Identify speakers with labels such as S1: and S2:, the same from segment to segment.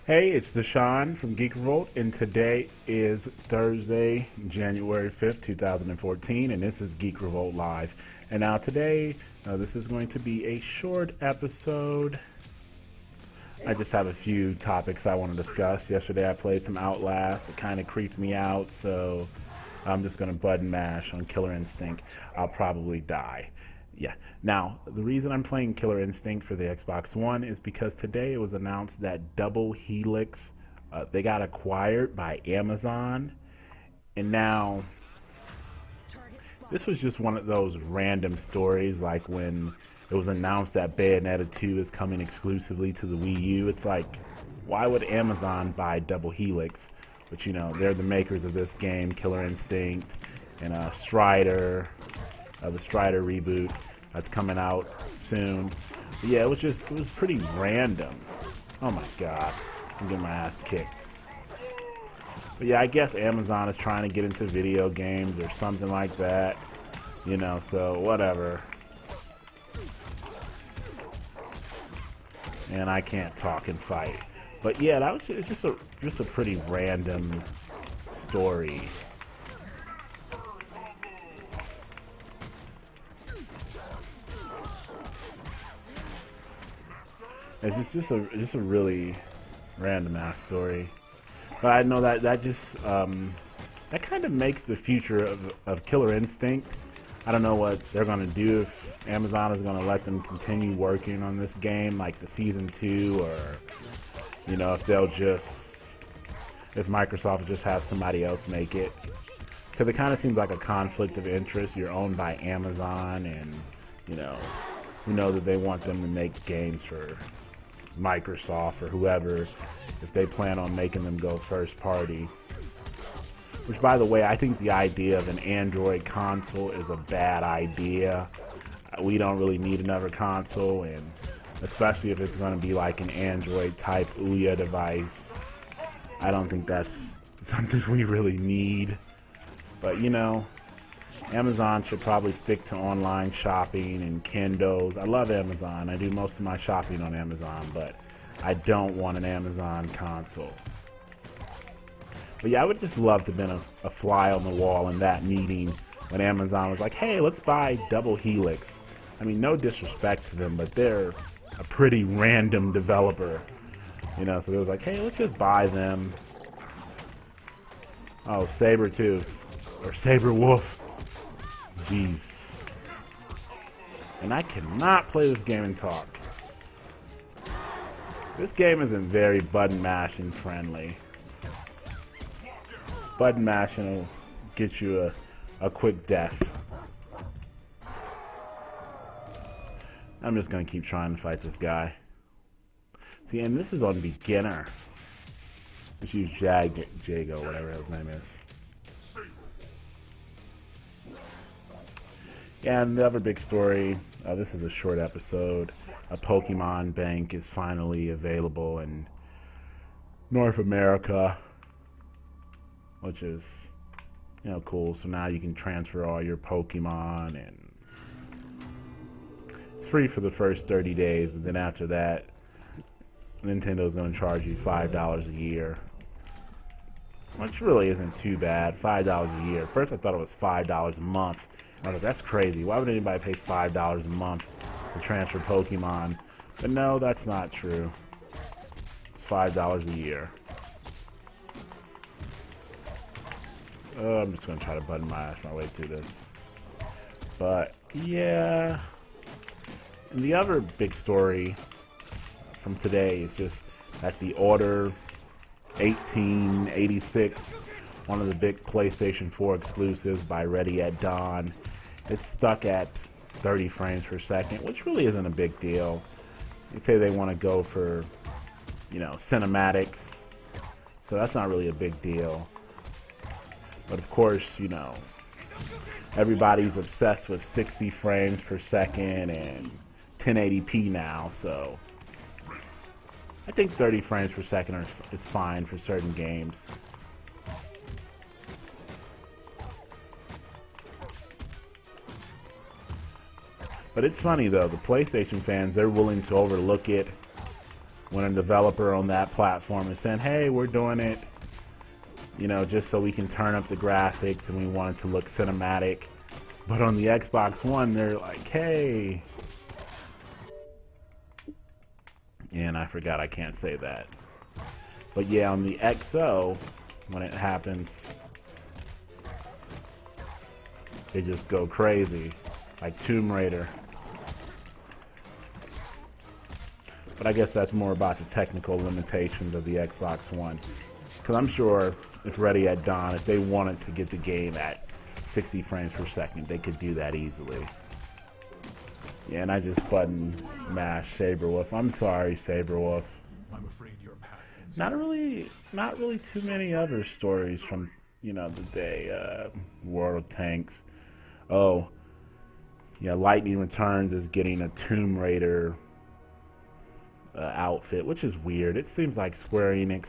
S1: Hey, it's Deshaun from Geek Revolt, and today is Thursday, January 5th, 2014, and this is Geek Revolt Live. And now today, this is going to be a short episode. I just have a few topics I want to discuss. Yesterday I played some Outlast. It kind of creeped me out, so I'm just going to button mash on Killer Instinct. I'll probably die. Yeah. Now, the reason I'm playing Killer Instinct for the Xbox One is because today it was announced that Double Helix, they got acquired by Amazon. And now, this was just one of those random stories, like when it was announced that Bayonetta 2 is coming exclusively to the Wii U. It's like, why would Amazon buy Double Helix? But you know, they're the makers of this game, Killer Instinct, and Strider, the Strider reboot that's coming out soon. But yeah, it was pretty random. Oh my god, I'm getting my ass kicked. But yeah, I guess Amazon is trying to get into video games or something like that. You know, so whatever. And I can't talk and fight. But yeah, that was just a pretty random story. It's just a really random ass story. But I know that that kind of makes the future of Killer Instinct. I don't know what they're gonna do, if Amazon is gonna let them continue working on this game like the season 2, or you know, if Microsoft just has somebody else make it. Because it kind of seems like a conflict of interest. You're owned by Amazon, and you know that they want them to make games for Microsoft or whoever, if they plan on making them go first party. Which, by the way, I think the idea of an Android console is a bad idea. We don't really need another console, and especially if it's going to be like an Android type Ouya device. I don't think that's something we really need. But you know, Amazon should probably stick to online shopping and Kindles. I love Amazon. I do most of my shopping on Amazon, but I don't want an Amazon console. But yeah, I would just love to have been a fly on the wall in that meeting when Amazon was like, hey, let's buy Double Helix. I mean, no disrespect to them, but they're a pretty random developer. You know, so they was like, hey, let's just buy them. Oh, Sabretooth. Or Saberwolf. Jeez. And I cannot play this game and talk. This game isn't very button mashing friendly. Button mashing will get you a quick death. I'm just gonna keep trying to fight this guy. See, and this is on beginner. Let's use Jago, whatever his name is. Yeah, and the other big story, this is a short episode. A Pokemon Bank is finally available in North America, which is, you know, cool. So now you can transfer all your Pokemon, and it's free for the first 30 days, but then after that, Nintendo's going to charge you $5 a year, which really isn't too bad. $5 a year. First I thought it was $5 a month. I was like, that's crazy. Why would anybody pay $5 a month to transfer Pokemon? But no, that's not true. It's $5 a year. I'm just going to try to button my way through this. But, yeah. And the other big story from today is just that the Order 1886, one of the big PlayStation 4 exclusives by Ready at Dawn, it's stuck at 30 frames per second, which really isn't a big deal. They say they want to go for, you know, cinematics, so that's not really a big deal. But of course, you know, everybody's obsessed with 60 frames per second and 1080p now, so I think 30 frames per second is fine for certain games. But it's funny though, the PlayStation fans, they're willing to overlook it when a developer on that platform is saying, hey, we're doing it, you know, just so we can turn up the graphics and we want it to look cinematic. But on the Xbox One, they're like, hey. And I forgot I can't say that. But yeah, on the XO, when it happens, they just go crazy, like Tomb Raider. But I guess that's more about the technical limitations of the Xbox One. Because I'm sure if Ready at Dawn, if they wanted to get the game at 60 frames per second, they could do that easily. Yeah, and I just button mashed Saberwolf. I'm sorry, Saberwolf.
S2: I'm afraid your path ends.
S1: Not really too many other stories from, you know, the day. World of Tanks. Oh, yeah, Lightning Returns is getting a Tomb Raider outfit, which is weird. It seems like Square Enix,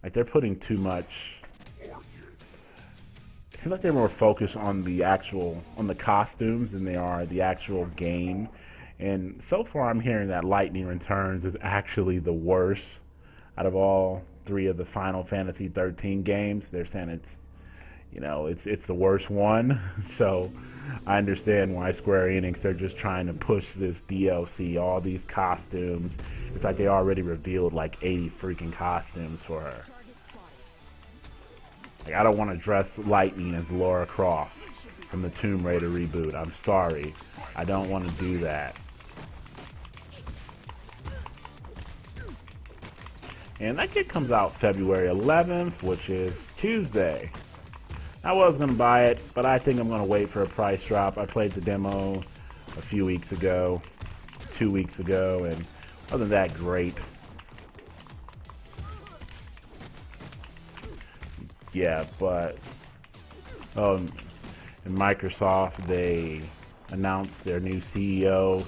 S1: like they're putting too much. It seems like they're more focused on the costumes than they are the actual game. And so far, I'm hearing that Lightning Returns is actually the worst out of all three of the Final Fantasy 13 games. They're saying it's, you know, it's the worst one. So I understand why Square Enix, they're just trying to push this DLC, all these costumes. It's like they already revealed like 80 freaking costumes for her. Like, I don't want to dress Lightning as Lara Croft from the Tomb Raider reboot. I'm sorry. I don't want to do that. And that kit comes out February 11th, which is Tuesday. I was going to buy it, but I think I'm going to wait for a price drop. I played the demo a few weeks ago, 2 weeks ago, and wasn't that great. Yeah, but in Microsoft, they announced their new CEO,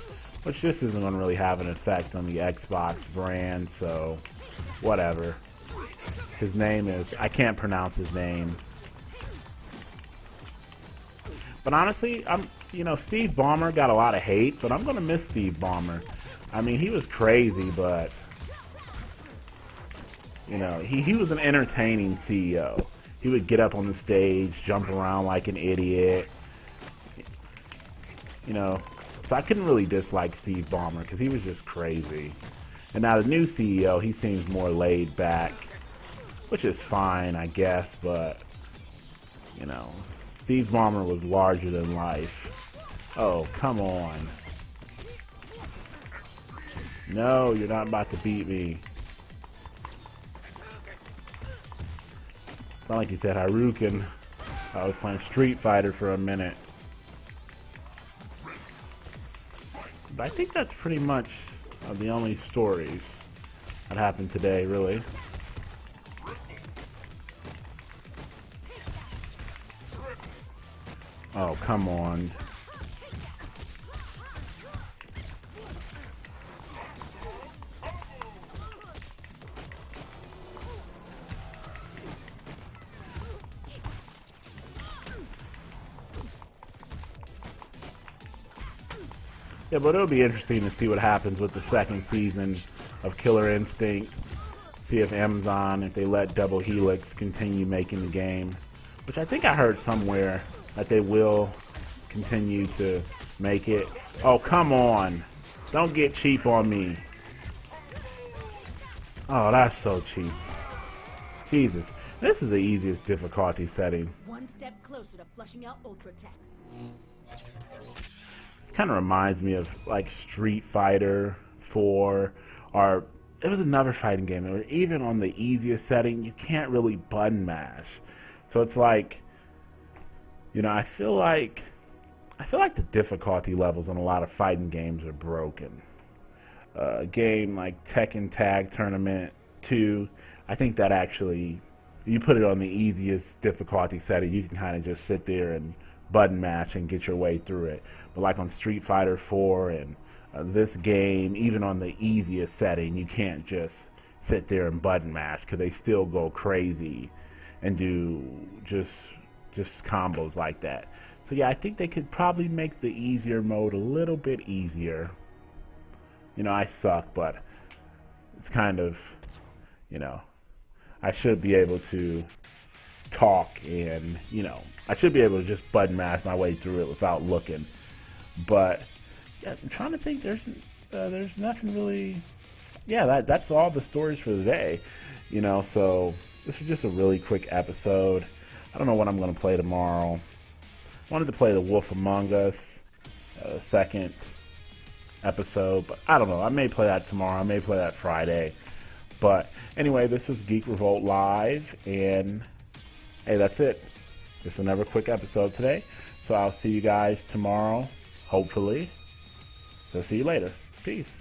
S1: which just isn't going to really have an effect on the Xbox brand, so whatever. His name is, I can't pronounce his name. But honestly, Steve Ballmer got a lot of hate, but I'm going to miss Steve Ballmer. I mean, he was crazy, but, you know, he was an entertaining CEO. He would get up on the stage, jump around like an idiot. You know, so I couldn't really dislike Steve Ballmer because he was just crazy. And now the new CEO, he seems more laid back, which is fine, I guess, but, you know, Steve Ballmer was larger than life. Oh, come on. No, you're not about to beat me. It's not like you said Haruken. I was playing Street Fighter for a minute. But I think that's pretty much the only stories that happened today, really. Oh, come on. Yeah, but it'll be interesting to see what happens with the second season of Killer Instinct. See if Amazon, if they let Double Helix continue making the game. Which I think I heard somewhere that they will continue to make it. Oh, come on. Don't get cheap on me. Oh, that's so cheap. Jesus. This is the easiest difficulty setting.
S3: One step closer to flushing out Ultra Tech.
S1: It kind of reminds me of like Street Fighter 4, or it was another fighting game where even on the easiest setting, you can't really button mash. So it's like, you know, I feel like the difficulty levels on a lot of fighting games are broken. A game like Tekken Tag Tournament 2, I think that actually, you put it on the easiest difficulty setting, you can kind of just sit there and button match and get your way through it. But like on Street Fighter 4 and this game, even on the easiest setting, you can't just sit there and button mash because they still go crazy and do just combos like that. So yeah, I think they could probably make the easier mode a little bit easier. You know, I suck, but it's kind of, you know, I should be able to talk and, you know, I should be able to just button mash my way through it without looking. But yeah, I'm trying to think. There's nothing really. Yeah, that's all the stories for the day. You know, so this was just a really quick episode. I don't know what I'm going to play tomorrow. I wanted to play The Wolf Among Us, second episode, but I don't know. I may play that tomorrow. I may play that Friday. But anyway, this was Geek Revolt Live, and hey, that's it. Just another quick episode today. So I'll see you guys tomorrow, hopefully. So see you later. Peace.